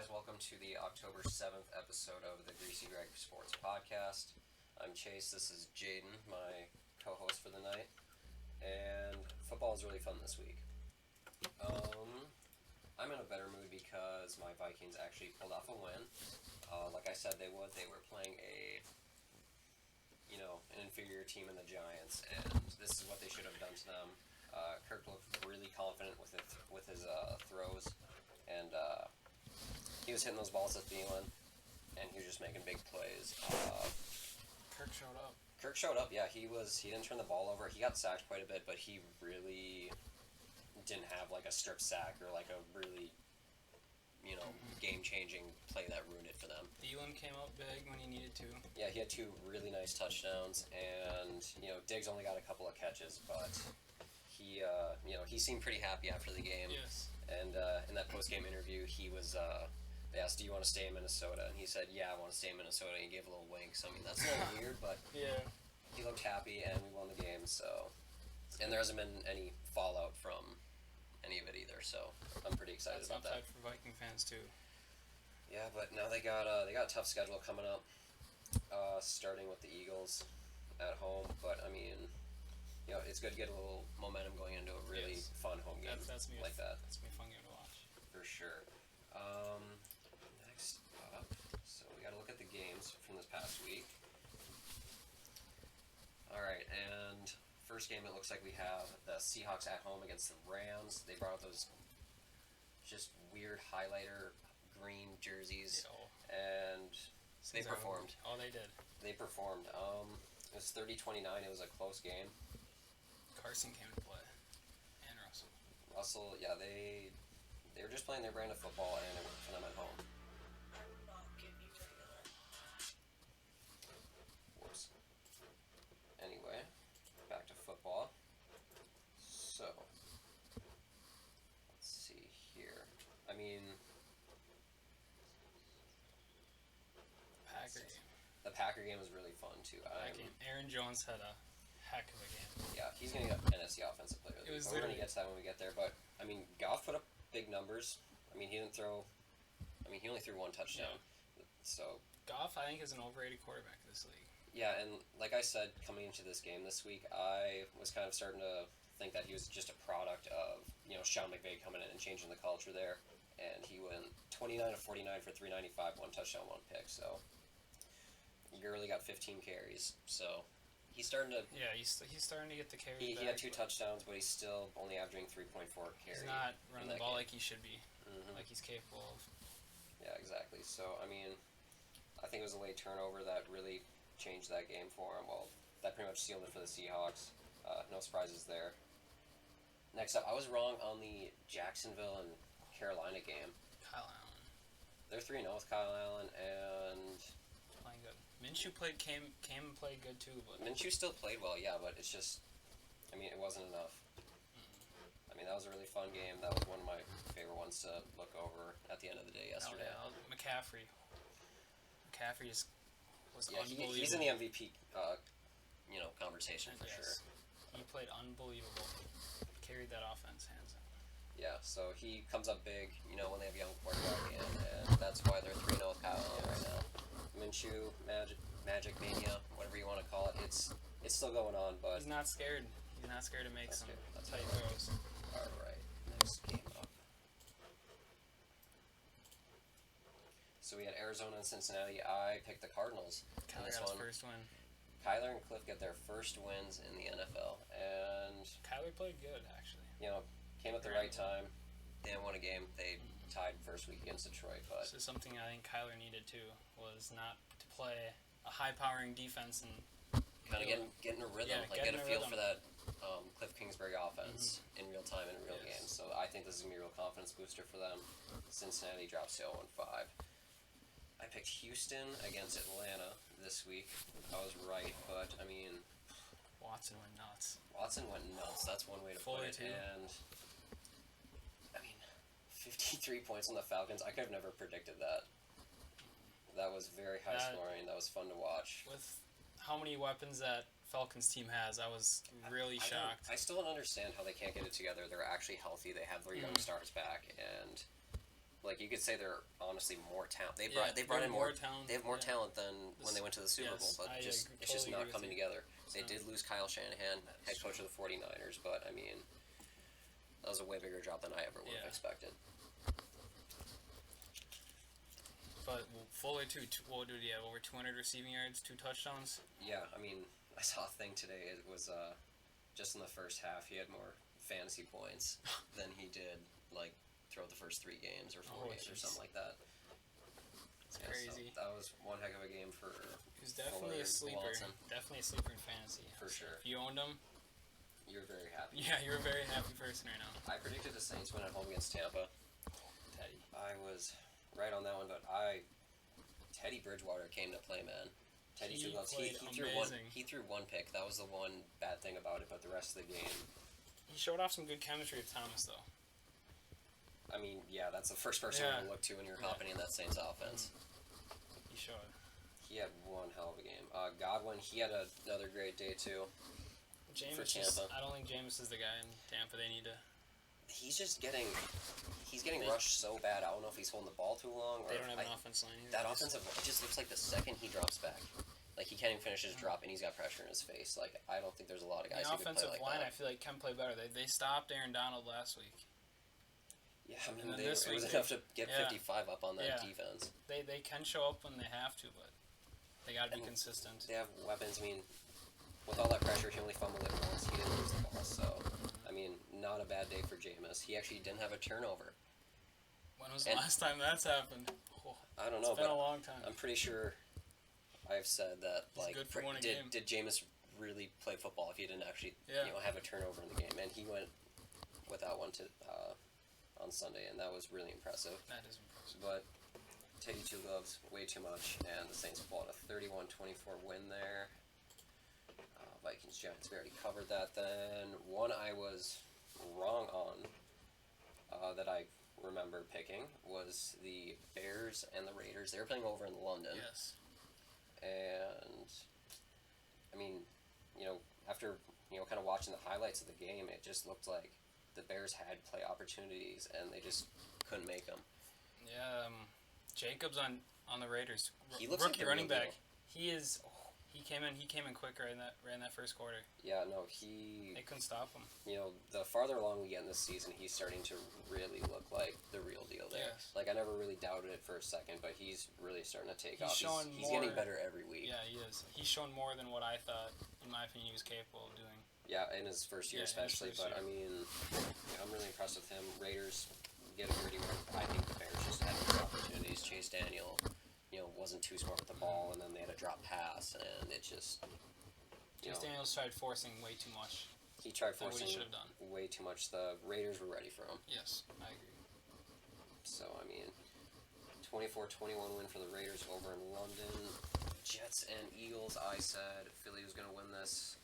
guys, welcome to the October 7th episode of the Greasy Greg Podcast. I'm Chase, this is Jayden, my co-host for the night, and football is really fun this week. I'm in a better mood because my Vikings actually pulled off a win. Like I said they would. They were playing an inferior team in the Giants, and this is what they should have done to them. Kirk looked really confident with his throws, and he was hitting those balls at Thielen, and he was just making big plays. Kirk showed up. Yeah, he didn't turn the ball over. He got sacked quite a bit, but he really didn't have like a strip sack or like a really game-changing play that ruined it for them. Thielen came out big when he needed to. Yeah, he had two really nice touchdowns, and Diggs only got a couple of catches, but he seemed pretty happy after the game. Yes. And in that post-game interview, they asked, "Do you want to stay in Minnesota?" And he said, "Yeah, I want to stay in Minnesota." And he gave a little wink. So I mean, that's a little weird, but yeah, he looked happy, and we won the game. So, and there hasn't been any fallout from any of it either. So I'm pretty excited about that. That's upside for Viking fans too. Yeah, but now they got a tough schedule coming up, starting with the Eagles at home. But I mean, it's good to get a little momentum going into a really fun home game that's like that. That's gonna be a fun game to watch. For sure. Next up, so we got to look at the games from this past week. All right, and first game, it looks like we have the Seahawks at home against the Rams. They brought out those just weird highlighter green jerseys, and they performed. Oh, they did. They performed. It was 30-29. It was a close game. Carson came to play, and Russell, yeah, they were just playing their brand of football, and it worked for them at home. Whoops. Anyway, back to football. So, let's see here. I mean, the Packer game was really fun too. Aaron Jones had a heck of a game. Yeah, he's going to get NFC Offensive Player of the Week. We're going to get to that when we get there. But, I mean, Goff put up big numbers. I mean, he only threw one touchdown. Yeah. So Goff, I think, is an overrated quarterback in this league. Yeah, and like I said, coming into this game this week, I was kind of starting to think that he was just a product of, Sean McVay coming in and changing the culture there. And he went 29 of 49 for 395, one touchdown, one pick. So Gurley got 15 carries. So he's starting to... Yeah, he's starting to get the carries He had two touchdowns, but he's still only averaging 3.4 carries. He's not running the ball game. like he should be, like he's capable of. Yeah, exactly. So, I mean, I think it was a late turnover that really changed that game for him. Well, that pretty much sealed it for the Seahawks. No surprises there. Next up, I was wrong on the Jacksonville and Carolina game. Kyle Allen. They're 3-0 with Kyle Allen, and... Playing good. Minshew came and played good too. But Minshew still played well, yeah, but it's just... I mean, it wasn't enough. I mean, that was a really fun game. That was one of my favorite ones to look over at the end of the day yesterday. Oh, yeah. McCaffrey just was unbelievable. He's in the MVP, conversation for sure. He played unbelievable. Carried that offense hands down. Yeah, so he comes up big, when they have a young quarterback in, and that's why they're 3-0 with Kyle Allen right now. Minshew, Magic Mania, whatever you want to call it, it's still going on, but... He's not scared. He's not scared to make some tight throws. All right, next game up. So we had Arizona and Cincinnati. I picked the Cardinals in this one. First win. Kyler and Cliff get their first wins in the NFL, and... Kyler played good, actually. Came at the right time. They won a game. They tied first week against Detroit, but... This is something I think Kyler needed too, was not to play a high-powering defense and... Kind of getting a rhythm, get a feel for that Cliff Kingsbury offense in real time in real games. So I think this is going to be a real confidence booster for them. Cincinnati drops to 0-5. I picked Houston against Atlanta this week. I was right, but, I mean... Watson went nuts. That's one way to put it. And, I mean, 53 points on the Falcons. I could have never predicted that. That was very high scoring. That was fun to watch. With how many weapons that Falcons team has, I was really shocked. I still don't understand how they can't get it together. They're actually healthy. They have their young stars back, and like you could say they're honestly more talent. They Yeah, brought in more talent. They have more yeah. talent than when they went to the Super Bowl, but it's just totally not agree coming with you. together. They did lose Kyle Shanahan, head coach of the 49ers, but I mean, that was a way bigger drop than I ever would have expected. But Fuller too. What did he have? Over 200 receiving yards, 2 touchdowns. Yeah, I mean, I saw a thing today. It was just in the first half, he had more fantasy points than he did like throughout the first 3 games or 4 games or something like that. It's crazy. So that was one heck of a game for. He was definitely a sleeper. Watson. Definitely a sleeper in fantasy. For sure. If you owned him, you're very happy. Yeah, you're a very happy person right now. I predicted the Saints win at home against Tampa. Teddy. I was right on that one, but Teddy Bridgewater came to play, man. Teddy Two Gloves. He threw one pick. That was the one bad thing about it, but the rest of the game. He showed off some good chemistry with Thomas, though. I mean, yeah, that's the first person you look to when you're hopping in that Saints offense. He showed. He had one hell of a game. Godwin, he had another great day too. For Tampa. I don't think Jameis is the guy in Tampa. They need to. He's getting rushed so bad. I don't know if he's holding the ball too long. Or they don't have an offense line either. That offensive, it just looks like the second he drops back, like he can't even finish his drop, and he's got pressure in his face. Like I don't think there's a lot of guys who can play like that. The offensive line, I feel like can play better. They stopped Aaron Donald last week. Yeah, I mean it was enough to get 55 up on that defense. They can show up when they have to, but they got to be consistent. They have weapons. I mean, with all that pressure, he only fumbled it once. He didn't lose the ball, so I mean, not a bad day for Jameis. He actually didn't have a turnover. When was the last time that's happened? Oh, I don't know, it's been a long time. I'm pretty sure I've said that. He's like, good for winning a game. Did Jameis really play football if he didn't actually have a turnover in the game? And he went without one on Sunday, and that was really impressive. That is impressive. But Teddy Two Gloves, way too much, and the Saints pulled a 31-24 win there. Vikings Giants, we already covered that. Then one I was wrong on that I remember picking was the Bears and the Raiders. They were playing over in London. Yes. And I mean, after kind of watching the highlights of the game, it just looked like the Bears had play opportunities and they just couldn't make them. Yeah, Jacobs on the Raiders. He looks rookie like running back. He came in quick right in that first quarter. Yeah, no, they couldn't stop him. The farther along we get in this season, he's starting to really look like the real deal there. Yes. Like I never really doubted it for a second, but he's really starting to take off. He's more, getting better every week. Yeah, he is. He's shown more than what I thought, in my opinion, he was capable of doing. Yeah, in his first year especially. But I mean, I'm really impressed with him. Raiders get a gritty win. I think the Bears just had more opportunities. Chase Daniel, wasn't too smart with the ball, and then they had a drop pass, and it just. Chase Daniels tried forcing way too much. He tried forcing what he should have done. Way too much. The Raiders were ready for him. Yes, I agree. So, I mean, 24-21 win for the Raiders over in London. Jets and Eagles, I said Philly was going to win this.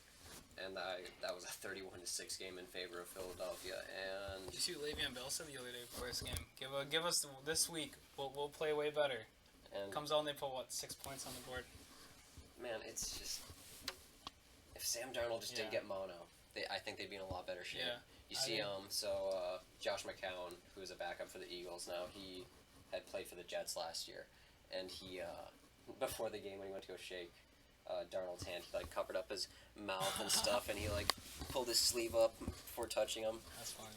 And that was a 31-6 game in favor of Philadelphia. And you see what Le'Veon Bell said the other day before this game? Give us this week. We'll play way better. And comes out and they put 6 points on the board. Man, it's just if Sam Darnold just didn't get mono, I think they'd be in a lot better shape. Yeah, you see, Josh McCown, who's a backup for the Eagles now, he had played for the Jets last year, and he before the game when he went to go shake Darnold's hand, he covered up his mouth and stuff, and he pulled his sleeve up before touching him. That's funny.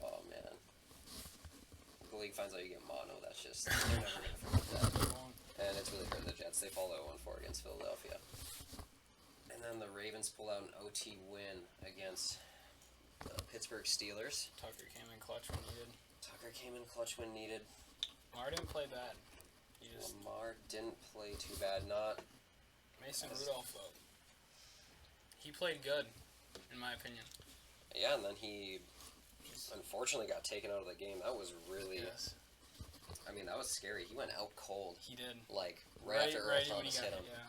Oh man, the league finds out you get mono. That's just they're never gonna forget that. And it's really hurt the Jets. They fall 0-4 against Philadelphia. And then the Ravens pull out an OT win against the Pittsburgh Steelers. Tucker came in clutch when needed. Lamar didn't play bad. Lamar didn't play too bad. Not Mason Rudolph, though. He played good, in my opinion. Yeah, and then he unfortunately got taken out of the game. That was really... Yes. I mean, that was scary. He went out cold. He did. Right after Earl Thomas hit him. Yeah.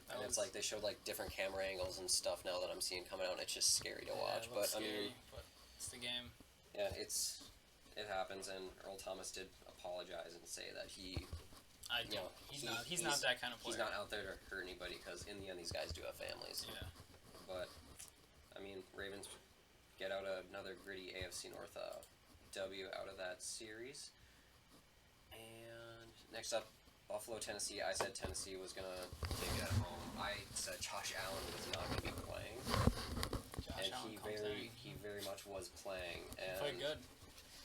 And it's they showed different camera angles and stuff now that I'm seeing coming out, and it's just scary to watch. But scary, but it's the game. Yeah, it happens, and Earl Thomas did apologize and say that he's not that kind of player. He's not out there to hurt anybody because in the end these guys do have families. Yeah. But I mean, Ravens get out another gritty AFC North W out of that series. Next up, Buffalo, Tennessee. I said Tennessee was going to take it at home. I said Josh Allen was not going to be playing. He very much was playing. And he played good.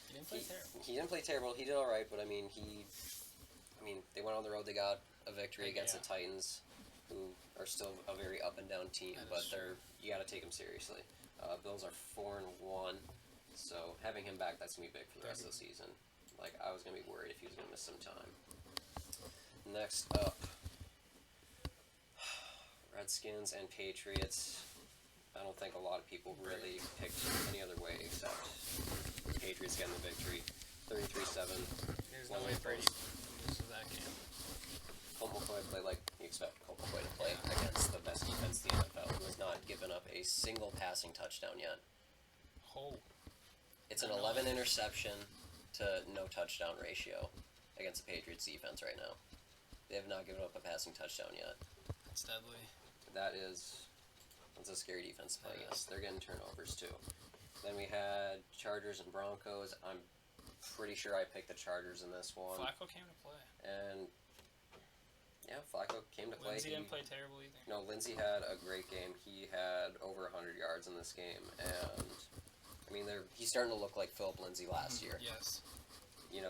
He didn't play terrible. He didn't play terrible. He did all right, but I mean, they went on the road. They got a victory against the Titans, who are still a very up and down team, but you got to take them seriously. Bills are 4-1, so having him back, that's gonna be big for the rest of the season. Like, I was gonna be worried if he was gonna miss some time. Next up, Redskins and Patriots. I don't think a lot of people really picked any other way except the Patriots getting the victory, 33-7. There's no way Brady loses that game. Colt McCoy played like you expect Colt McCoy to play against the best defense in the NFL, who has not given up a single passing touchdown yet. Oh. It's an 11 interception to no touchdown ratio against the Patriots defense right now. They have not given up a passing touchdown yet. That's deadly. That's a scary defense to play against. They're getting turnovers too. Then we had Chargers and Broncos. I'm pretty sure I picked the Chargers in this one. Flacco came to play. And yeah, Flacco came to play. Lindsey didn't play terrible either. No, Lindsey had a great game. He had over 100 yards in this game, and I mean, he's starting to look like Philip Lindsay last year. Yes.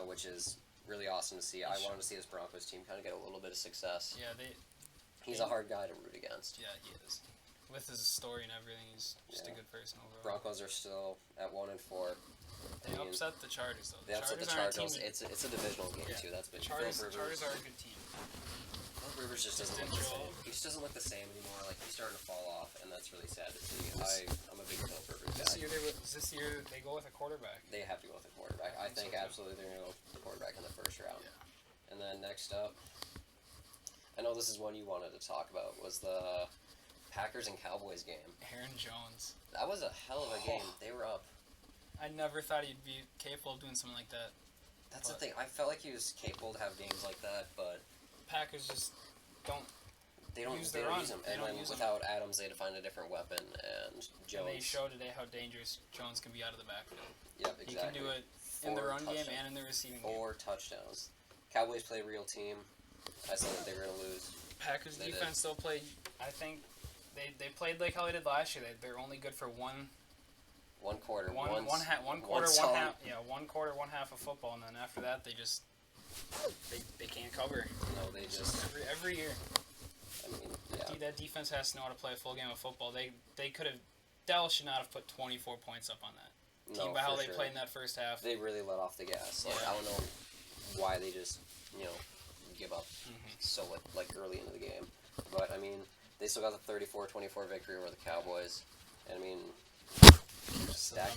Which is really awesome to see. I wanted to see this Broncos team kind of get a little bit of success. Yeah, he's a hard guy to root against. Yeah, he is. With his story and everything, he's just a good person overall. Broncos are still at 1-4. They upset the Chargers though. They upset the Chargers. It's a divisional game too. That's been Chargers are a good team. Philip Rivers just doesn't look the same. He just doesn't look the same anymore. Like, he's starting to fall off, and that's really sad to see. I'm a big Philip Rivers guy. This year they go with a quarterback. They have to go with a quarterback. I think absolutely they're going to go with the quarterback in the first round. Yeah. And then next up, I know this is one you wanted to talk about, was the Packers and Cowboys game. Aaron Jones. That was a hell of a game. They were up. I never thought he'd be capable of doing something like that. That's the thing. I felt like he was capable to have games like that, but Packers just don't. They don't use him. And then without Adams, they had to find a different weapon. And Jones. And they showed today how dangerous Jones can be out of the backfield. Yep, exactly. He can do it in the run game and in the receiving game. 4 touchdowns. Cowboys play a real team. I said that they were going to lose. Packers defense still played. I think they played like how they did last year. They're only good for one quarter. One quarter, one half of football, and then after that they just they can't cover. No, they just every year. I mean, yeah. That defense has to know how to play a full game of football. They could have. Dallas should not have put 24 points up on that team by how they played in that first half. They really let off the gas. Like, I don't know why they just give up so early into the game, but I mean they still got the 34-24 victory over the Cowboys, and I mean.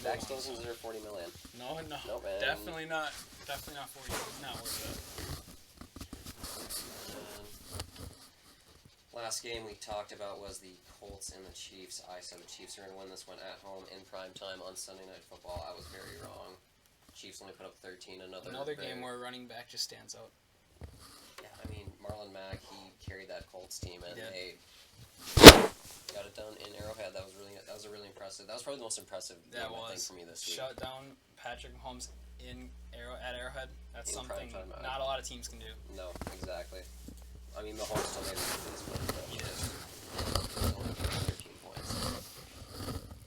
Dak still doesn't deserve $40 million. No, man. Definitely not. Definitely not 40. It's not worth it. Last game we talked about was the Colts and the Chiefs. I said the Chiefs are going to win this one at home in prime time on Sunday Night Football. I was very wrong. Chiefs only put up 13. Another game where a running back just stands out. Yeah, I mean Marlon Mack, he carried that Colts team, and they got it done in Arrowhead. That was really impressive. That was probably the most impressive game, I think, for me this week. Shut down Patrick Mahomes at Arrowhead. That's something not a lot of teams can do. No, exactly. I mean, Mahomes still made it to this point, but he did. Only 13 points.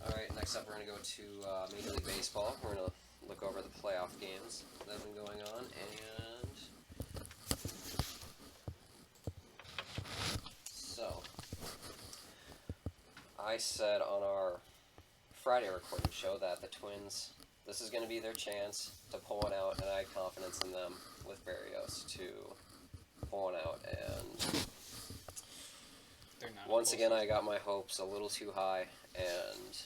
All right, next up we're going to go to Major League Baseball. We're going to look over the playoff games that have been going on, and so I said on our Friday recording show that the Twins, this is going to be their chance to pull one out, and I had confidence in them with Berrios to pull one out, and once again I got my hopes a little too high, and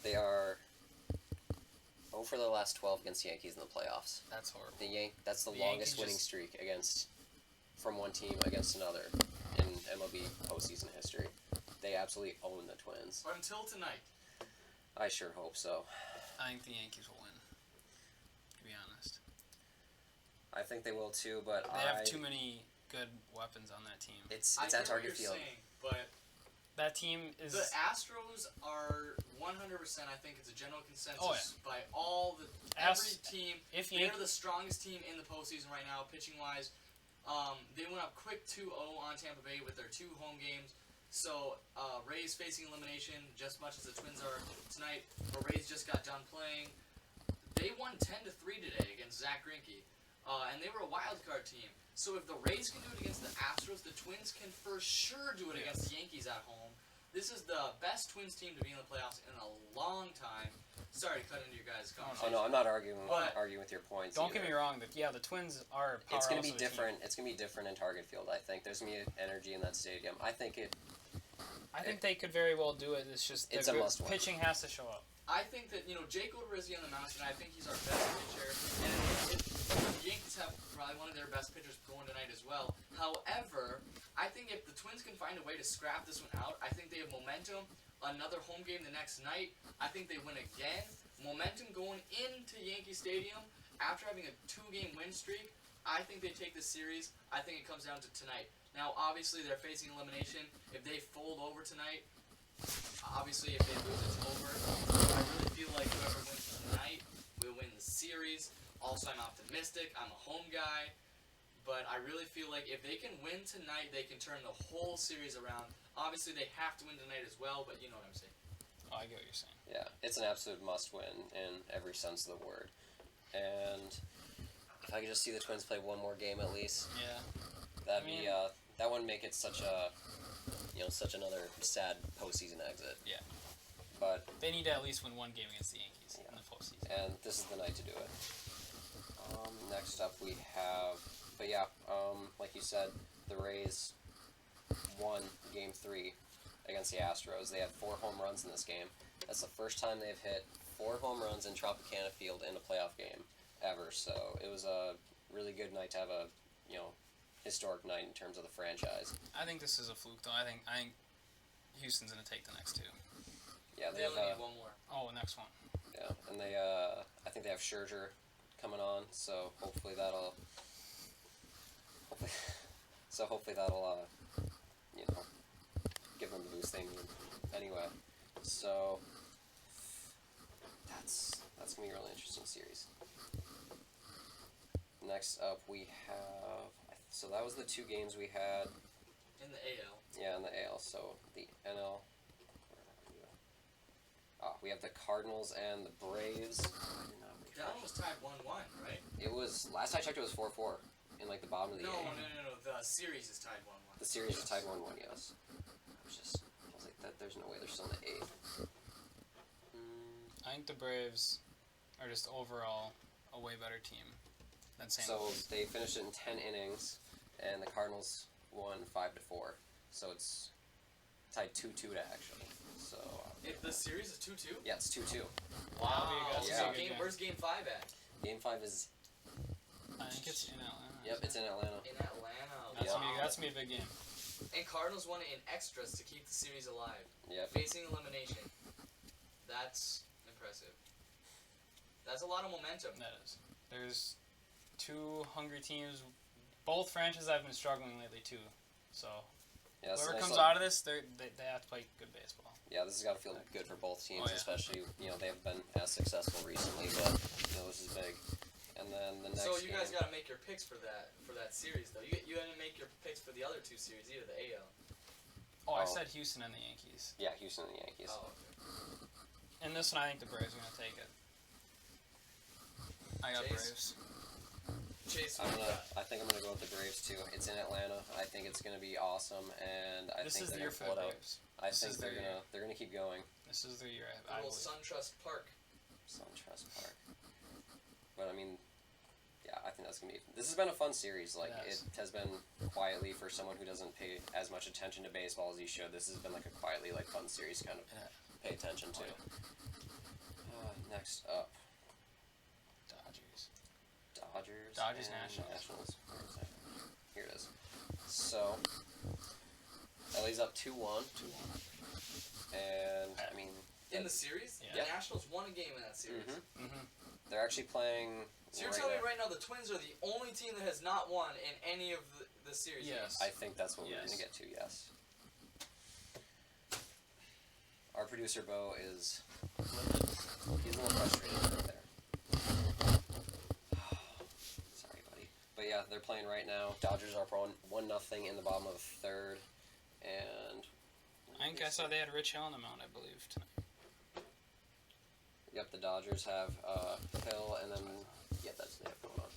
they are 0 for the last 12 against the Yankees in the playoffs. That's horrible. That's the longest winning streak from one team against another in MLB postseason history. They absolutely own the Twins. Until tonight. I sure hope so. I think the Yankees will win, to be honest. I think they will too, but they have too many good weapons on that team. It's at Target Field. Saying, but that team is... The Astros are 100%. I think it's a general consensus by every team. They're the strongest team in the postseason right now, pitching wise. They went up quick 2-0 on Tampa Bay with their 2 home games. So Rays facing elimination just as much as the Twins are tonight. The Rays just got done playing. They won 10-3 today against Zach Greinke, and they were a wild card team. So if the Rays can do it against the Astros, the Twins can for sure do it against the Yankees at home. This is the best Twins team to be in the playoffs in a long time. Sorry to cut into your guys' conversation. Oh no, I'm not arguing with your points. Don't get me wrong. The Twins are a powerhouse. It's going to be different. It's going to be different in Target Field. I think there's going to be energy in that stadium. I think they could very well do it. It's just it's a must-win. Pitching has to show up. I think that Jake Odorizzi on the mound tonight. I think he's our best pitcher, and the Yankees have probably one of their best pitchers going tonight as well. However, I think if the Twins can find a way to scrap this one out, I think they have momentum. Another home game the next night. I think they win again. Momentum going into Yankee Stadium after having a 2-game win streak. I think they take this series. I think it comes down to tonight. Now, obviously, they're facing elimination. If they fold over tonight, obviously, if they lose, it's over. I really feel like whoever wins tonight will win the series. Also, I'm optimistic. I'm a home guy. But I really feel like if they can win tonight, they can turn the whole series around. Obviously, they have to win tonight as well, but you know what I'm saying. Oh, I get what you're saying. Yeah, it's an absolute must-win in every sense of the word. And if I could just see the Twins play one more game at least, that wouldn't make it such another sad postseason exit. Yeah. But they need to at least win one game against the Yankees in the postseason. And this is the night to do it. Next up we have, like you said, the Rays won Game 3 against the Astros. They had 4 home runs in this game. That's the first time they've hit 4 home runs in Tropicana Field in a playoff game ever. So it was a really good night to have a historic night in terms of the franchise. I think this is a fluke, though. I think Houston's gonna take the next 2. Yeah, they only need one more. Oh, next one. Yeah, and I think they have Scherzer coming on, so hopefully that'll give them the boost they need. Anyway, so that's gonna be a really interesting series. Next up we have, so that was the 2 games we had in the AL. Yeah, in the AL. So the NL. We have the Cardinals and the Braves. That one was tied 1-1, right? It was, last I checked, it was 4-4 in the bottom of the game. No. The series is tied 1-1. The series is tied 1-1, yes. I was like, there's no way they're still in the 8th. I think the Braves are just overall a way better team than St. Louis. So they finished it in 10 innings, and the Cardinals won 5-4. So it's tied 2-2 actually. So if the series is 2-2? Yeah, it's 2-2. Wow. Yeah. Where's Game 5 at? Game 5 is... I think it's in Atlanta. Yep, it's in Atlanta. In Atlanta. That's gonna be a big game. And Cardinals won it in extras to keep the series alive. Yep. Facing elimination. That's impressive. That's a lot of momentum. That is. There's 2 hungry teams. Both franchises have been struggling lately too. So whoever comes out of this, they have to play good baseball. Yeah, this has got to feel good for both teams, especially, they haven't been as successful recently, but, this is big. And then the next So you guys got to make your picks for that series, though. You didn't make your picks for the other 2 series either, the AL. Oh, I said Houston and the Yankees. Yeah, Houston and the Yankees. Oh, okay. In this one, I think the Braves are going to take it. I got Braves. Chase, I think I'm gonna go with the Braves too. It's in Atlanta. I think it's gonna be awesome, and I think they're gonna pull it out. I think they're gonna keep going. This is the year. I believe. SunTrust Park. SunTrust Park. But I mean, yeah, I think that's gonna be. This has been a fun series. Like it has been quietly for someone who doesn't pay as much attention to baseball as he should. This has been like a quietly fun series, kind of pay attention to. Next up. Dodgers, Nationals. Where is that? Here it is. So, LA's up 2-1. And, I mean... In the series? Yeah. The Nationals won a game in that series. They're actually playing... So you're telling me right now the Twins are the only team that has not won in any of the series? Yes. I think that's what we're going to get to, yes. Our producer Bo is he's a little frustrated right there. Sorry, buddy. But yeah, they're playing right now. Dodgers are up 1-0 in the bottom of third, and I think I saw they had Rich Hill on the mound, I believe, tonight. Yep, the Dodgers have Hill, and then that's they have going on.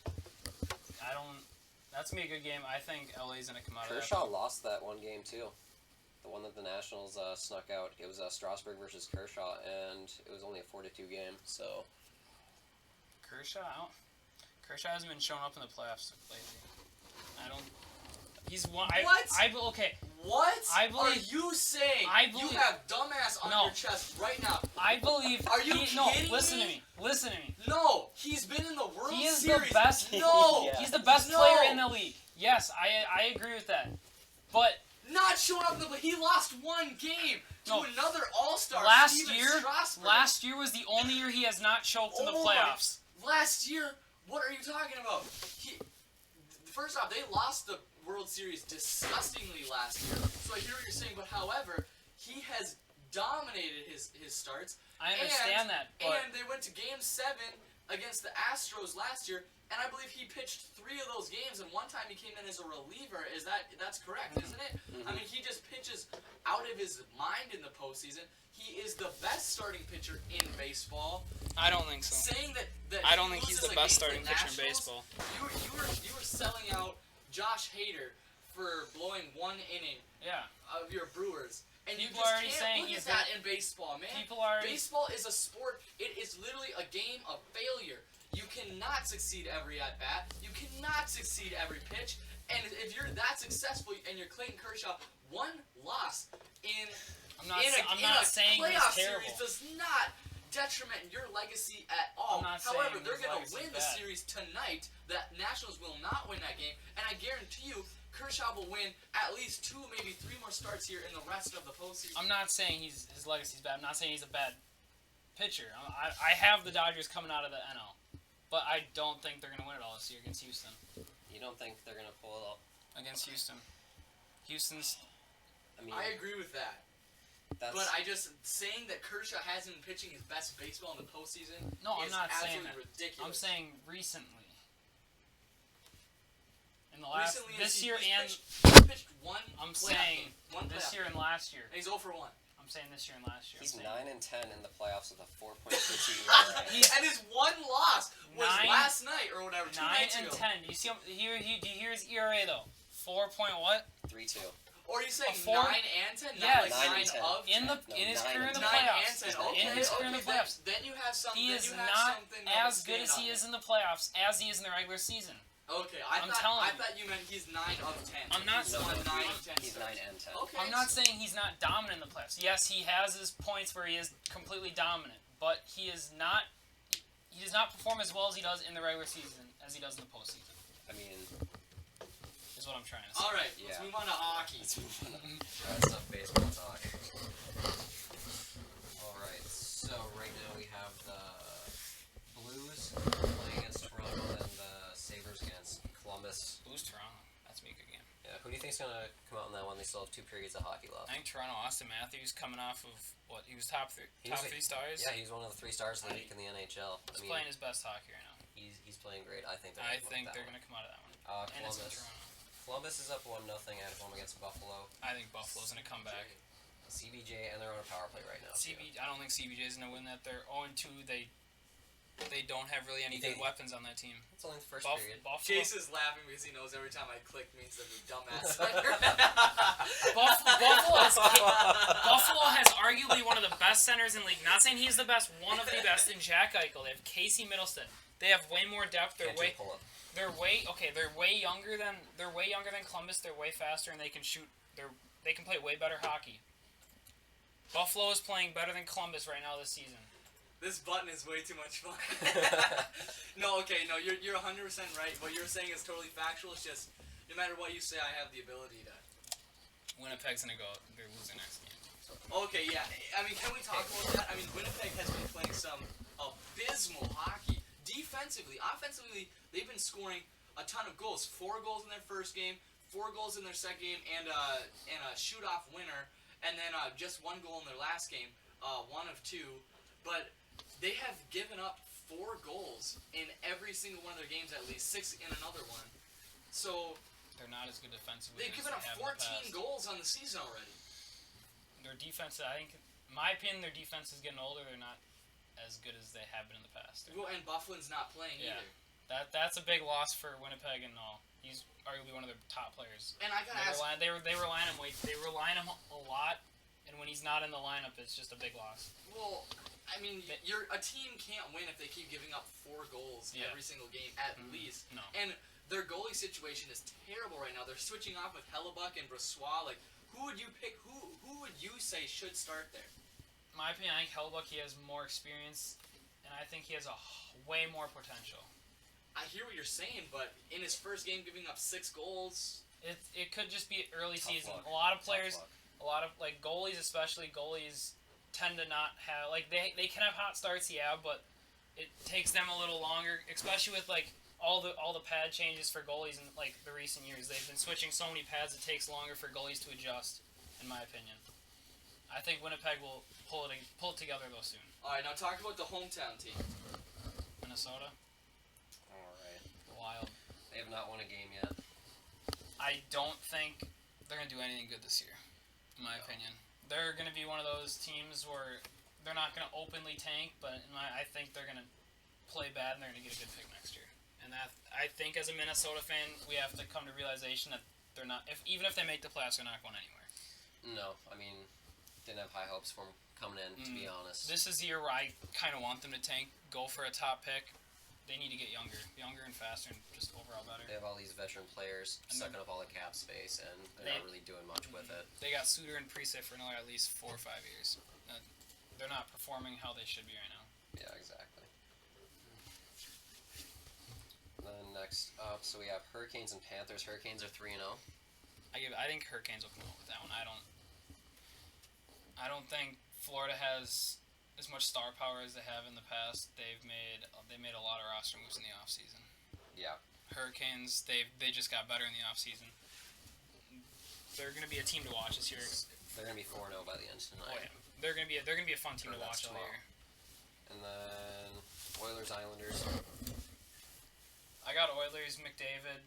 That's gonna be a good game. I think LA's gonna come out of that. Kershaw lost that one game too. The one that the Nationals snuck out. It was Strasburg versus Kershaw, and it was only a 4-2 game. So Kershaw hasn't been showing up in the playoffs lately. He's one. What? Okay. What I believe, are you saying? You have dumbass on your chest right now. I believe. Are you kidding me? Listen to me. No, he's been in the World Series. He is the best. No, he's the best player in the league. Yes, I agree with that. But not showing up in the he lost one game to another All-Star. Last year was the only year he has not choked in the playoffs. Last year, what are you talking about? First off, they lost the World Series disgustingly last year. So I hear what you're saying, but however, he has dominated his starts. I understand that. But and they went to Game 7 against the Astros last year, and I believe he pitched 3 of those games, and one time he came in as a reliever. That's correct, isn't it? Mm-hmm. I mean, he just pitches out of his mind in the postseason. He is the best starting pitcher in baseball. I don't think so. Saying that I don't think he's the best starting pitcher in baseball. You were selling out Josh Hader for blowing 1 inning of your Brewers. And people you just are already can't saying look at that in baseball, man. Baseball is a sport. It is literally a game of failure. You cannot succeed every at-bat. You cannot succeed every pitch. And if you're that successful and you're Clayton Kershaw, one loss in I'm not saying playoff he's terrible. series does not detriment your legacy at all. However, they're going to win the series tonight. The Nationals will not win that game. And I guarantee you, Kershaw will win at least 2, maybe 3 more starts here in the rest of the postseason. I'm not saying his legacy's bad. I'm not saying he's a bad pitcher. I have the Dodgers coming out of the NL. But I don't think they're going to win it all this year against Houston. You don't think they're going to pull it off? Against Houston. Houston's... I agree with that. But I just saying that Kershaw hasn't been pitching his best baseball in the postseason. No, I'm not saying that. Ridiculous. I'm saying recently. In the last this year and pitched one. I'm saying this year and last year. And he's 0 for 1. I'm saying this year and last year. He's 9-10 in the playoffs with a 4.22 ERA. And his one loss was last night or whatever. 2 nights ago. 9-10. Do you see? Do you hear his ERA though? 4 point what? 3.2. Or are you saying 9 and 10? Yes. Not like 9 of 10? In his career in the 9 playoffs. and 10. Okay, in his career in the playoffs. Then you have something. He is not as good as he is in the playoffs as he is in the regular season. Okay, I thought you meant he's 9 of 10. I'm not saying 9 of 10. He's 9 and 10. Okay. I'm not saying he's not dominant in the playoffs. Yes, he has his points where he is completely dominant, but he is not. He does not perform as well as he does in the regular season as he does in the postseason. I mean, is what I'm trying to say. All right, let's move on to hockey. That's enough baseball talk. All right, so right now we have the Blues playing against Toronto and the Sabres against Columbus. Blues Toronto. That's me again. Yeah, who do you think's gonna come out in that one? They still have 2 periods of hockey left. I think Toronto. Austin Matthews coming off of what he was top 3 stars. Yeah, he's one of the 3 stars of the week in the NHL. He's playing his best hockey right now. He's playing great. I think they're gonna come out of that one. And it's in Toronto. Columbus is up 1-0 at home against Buffalo. I think Buffalo's gonna come back. CBJ, and they're on a power play right now. I don't think CBJ's gonna win that. They're 0-2. They don't have really any good weapons on that team. It's only the first period. Chase is laughing because he knows every time I click means that he's dumbass. Buffalo has arguably one of the best centers in the league. Not saying he's the best, one of the best in Jack Eichel. They have Casey Middleton. They have way more depth. They're way younger than Columbus. They're way faster and they can shoot. They can play way better hockey. Buffalo is playing better than Columbus right now this season. This button is way too much fun. No, you're 100% right. What you're saying is totally factual. It's just, no matter what you say, I have the ability to... Winnipeg's going to go... They're losing next game. Okay, yeah. I mean, can we talk about that? I mean, Winnipeg has been playing some abysmal hockey. Defensively, offensively, they've been scoring a ton of goals. 4 goals in their first game, 4 goals in their second game, and a shoot-off winner, and then just 1 goal in their last game. one of two, but they have given up 4 goals in every single one of their games, at least 6 in another one. So they're not as good defensively. They've given up 14 goals on the season already. Their defense, I think, in my opinion, their defense is getting older. They're not as good as they have been in the past. Well, and Bufflin's not playing either. That's a big loss for Winnipeg and all. He's arguably one of their top players. And I gotta ask, they rely on him. They rely on him a lot, and when he's not in the lineup, it's just a big loss. Well, I mean, a team can't win if they keep giving up 4 goals every single game at least. No. And their goalie situation is terrible right now. They're switching off with Hellebuck and Brossois. Like, who would you pick? Who would you say should start there? In my opinion, I think Hellebuck, he has more experience, and I think he has way more potential. I hear what you're saying, but in his first game giving up 6 goals... It could just be early season. Luck. A lot of players, a lot of, like, goalies especially, tend to not have... Like, they can have hot starts, but it takes them a little longer, especially with, like, all the pad changes for goalies in, like, the recent years. They've been switching so many pads, it takes longer for goalies to adjust, in my opinion. I think Winnipeg will pull it together, though, soon. All right, now talk about the hometown team. Minnesota. Alright. Wild. They have not won a game yet. I don't think they're going to do anything good this year, in my opinion. They're going to be one of those teams where they're not going to openly tank, but I think they're going to play bad and they're going to get a good pick next year. And that, I think as a Minnesota fan, we have to come to realization that they're not, even if they make the playoffs, they're not going anywhere. No, I mean, didn't have high hopes for them coming in, to be honest. This is the year where I kind of want them to tank, go for a top pick. They need to get younger and faster, and just overall better. They have all these veteran players sucking up all the cap space, and they're not really doing much with it. They got Suter and Price for another at least 4 or 5 years. They're not performing how they should be right now. Yeah, exactly. Then next up, so we have Hurricanes and Panthers. Hurricanes are 3-0. I think Hurricanes will come up with that one. I don't think Florida has as much star power as they have in the past. They made a lot of roster moves in the offseason. Yeah. Hurricanes, they just got better in the offseason. They're going to be a team to watch this year. They're going to be 4-0 by the end of tonight. Oh, yeah. They're going to be a fun team to watch all year. And then Oilers Islanders. I got Oilers, McDavid.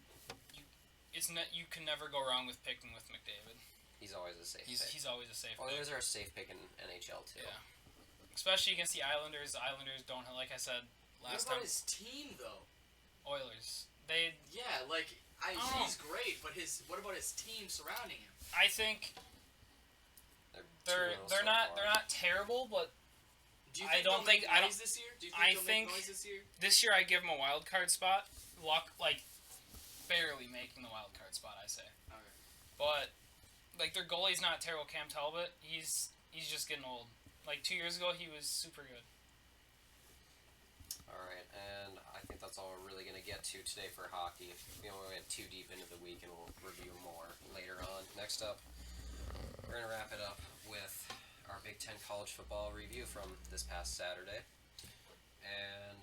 You can never go wrong with picking with McDavid. He's always a safe pick. He's always a safe pick. Oilers are a safe pick in NHL too. Yeah. Especially against the Islanders. The Islanders don't have, like I said last time. What about his team, though? Oilers. He's great, but what about his team surrounding him? I think they're not terrible, but do you think they'll make noise this year? Do you think they'll make noise this year? This year I give them a wild card spot. Barely making the wild card spot, I say. Okay. But their goalie's not terrible. Cam Talbot, he's just getting old. 2 years ago, he was super good. Alright, and I think that's all we're really going to get to today for hockey. We don't want to get too deep into the week, and we'll review more later on. Next up, we're going to wrap it up with our Big Ten college football review from this past Saturday. And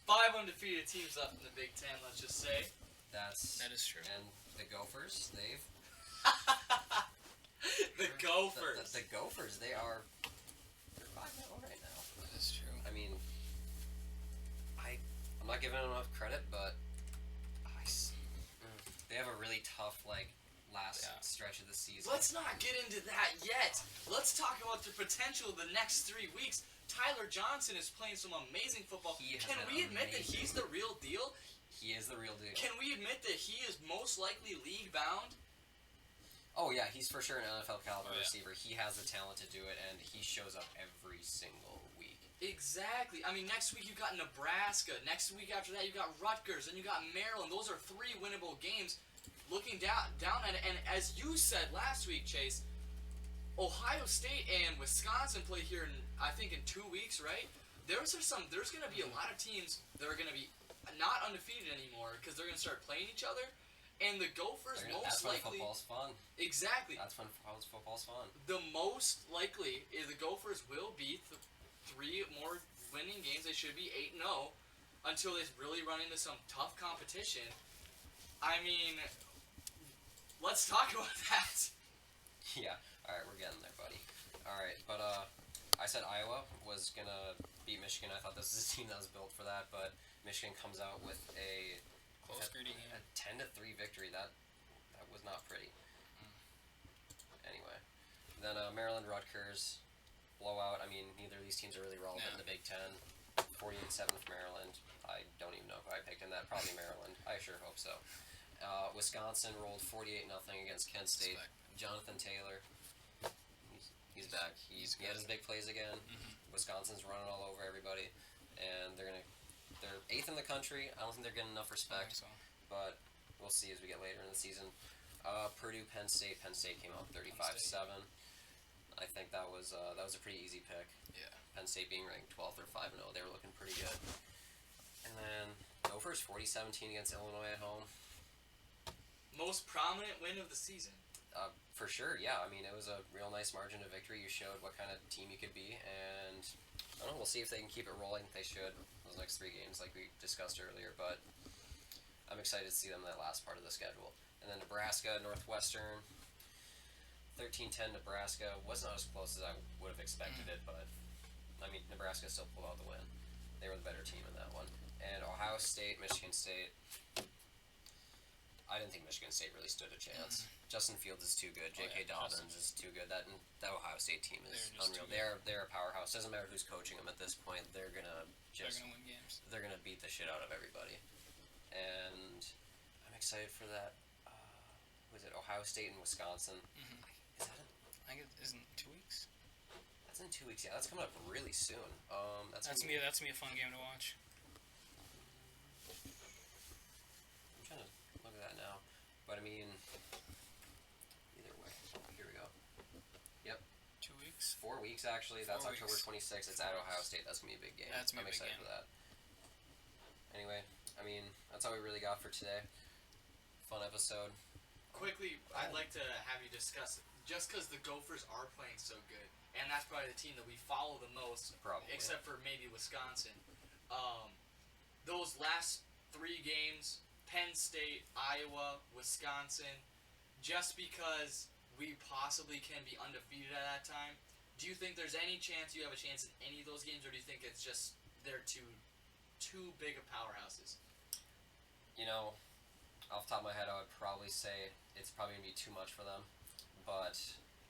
5 undefeated teams up in the Big Ten, let's just say. That is true. And the Gophers, they've... The Gophers. The Gophers, they're 5-0 right now. That is true. I mean, I'm not giving them enough credit, but they have a really tough last stretch of the season. Let's not get into that yet. Let's talk about the potential of the next 3 weeks. Tyler Johnson is playing some amazing football. Can we admit that he's the real deal? He is the real deal. Can we admit that he is most likely league bound? Oh yeah, he's for sure an NFL caliber receiver. He has the talent to do it, and he shows up every single week. Exactly. I mean, next week you got Nebraska. Next week after that you got Rutgers, and you got Maryland. Those are 3 winnable games. Looking down at it, and as you said last week, Chase, Ohio State and Wisconsin play here I think in 2 weeks, right? There's going to be a lot of teams that are going to be not undefeated anymore because they're going to start playing each other. And the Gophers that's when football's fun. Exactly. That's when football's fun. The most likely is the Gophers will beat 3 more winning games. They should be 8-0 until they really run into some tough competition. I mean, let's talk about that. Yeah. All right, we're getting there, buddy. All right, but I said Iowa was gonna beat Michigan. I thought this was a team that was built for that, but Michigan comes out with a Close, gritty game. 10-3 victory. That was not pretty. Anyway, then Maryland Rutgers blowout. I mean, neither of these teams are really relevant in the Big Ten. 48-7 for Maryland. I don't even know who I picked in that. Probably Maryland. I sure hope so. Wisconsin rolled 48-0 against Kent State. Jonathan Taylor. He's back. He had his big plays again. Wisconsin's running all over everybody, and they're 8th in the country. I don't think they're getting enough respect, but we'll see as we get later in the season. Purdue, Penn State. Penn State came out 35-7. I think that was a pretty easy pick. Yeah. Penn State being ranked 12th or 5-0, they were looking pretty good. And then Gophers 40-17 against Illinois at home. Most prominent win of the season. For sure, yeah. I mean, it was a real nice margin of victory. You showed what kind of team you could be, and I don't know. We'll see if they can keep it rolling. They should. Those next 3 games, like we discussed earlier, but I'm excited to see them in that last part of the schedule. And then Nebraska, Northwestern, 13-10. Nebraska was not as close as I would have expected it, but I mean, Nebraska still pulled out the win. They were the better team in that one. And Ohio State, Michigan State. I didn't think Michigan State really stood a chance. Justin Fields is too good. J.K. Dobbins is too good. That Ohio State team is unreal. They're a powerhouse. Doesn't matter who's coaching them at this point. They're gonna win games. They're gonna beat the shit out of everybody. And I'm excited for that. Was it Ohio State and Wisconsin? Is that I think it isn't 2 weeks. That's in 2 weeks. Yeah, that's coming up really soon. That's gonna be a fun game to watch. I'm trying to look at that now, but I mean, either way. Here we go. Yep. 2 weeks. 4 weeks actually. That's 4 October weeks. 26th. It's at Ohio State. That's gonna be a big game. I'm excited for that. Anyway, I mean, that's all we really got for today. Fun episode. Quickly, I'd like to have you discuss, just because the Gophers are playing so good, and that's probably the team that we follow the most, Probably. except for maybe Wisconsin. Those last 3 games, Penn State, Iowa, Wisconsin, just because we possibly can be undefeated at that time, do you think there's any chance you have a chance in any of those games, or do you think it's just they're too big of powerhouses? You know, off the top of my head, I would probably say it's probably going to be too much for them. But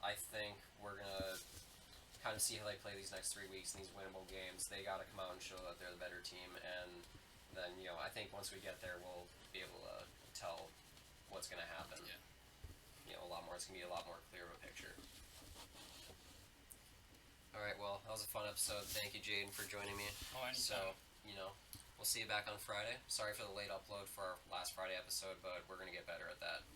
I think we're going to kind of see how they play these next 3 weeks in these winnable games. They got to come out and show that they're the better team. And then, you know, I think once we get there, we'll be able to tell what's going to happen. Yeah. You know, a lot more. It's going to be a lot more clear of a picture. All right, well, that was a fun episode. Thank you, Jayden, for joining me. Oh, anytime. So, you know, we'll see you back on Friday. Sorry for the late upload for our last Friday episode, but we're going to get better at that.